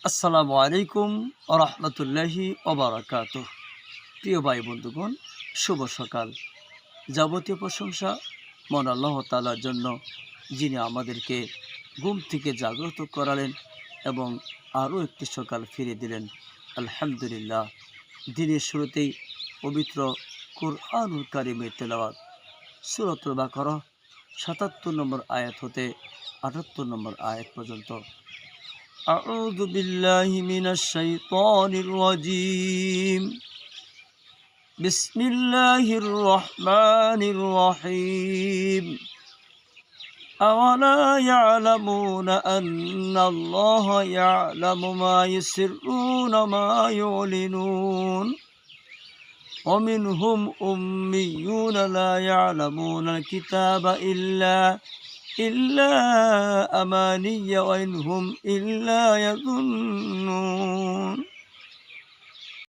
আসসালামু আলাইকুম রহমতুল্লাহি ওবারাকাতুহ। প্রিয় ভাই বন্ধুগণ, শুভ সকাল। যাবতীয় প্রশংসা মন আল্লাহ তাআলার জন্য, যিনি আমাদেরকে ঘুম থেকে জাগ্রত করালেন এবং আরও একটি সকাল ফিরিয়ে দিলেন। আলহামদুলিল্লাহ। দিনের শুরুতেই পবিত্র কুরআনুল কারীমের তেলাওয়াত, সূরাতুল বাকারা ৭৭ নম্বর আয়াত হতে ৭৮ নম্বর আয়াত পর্যন্ত। أعوذ بالله من الشيطان الرجيم. بسم الله الرحمن الرحيم. أولا يعلمون أن الله يعلم ما يسرون ما يعلنون ومنهم أميون لا يعلمون الكتاب إلا أماني وإن هم إلا يظنون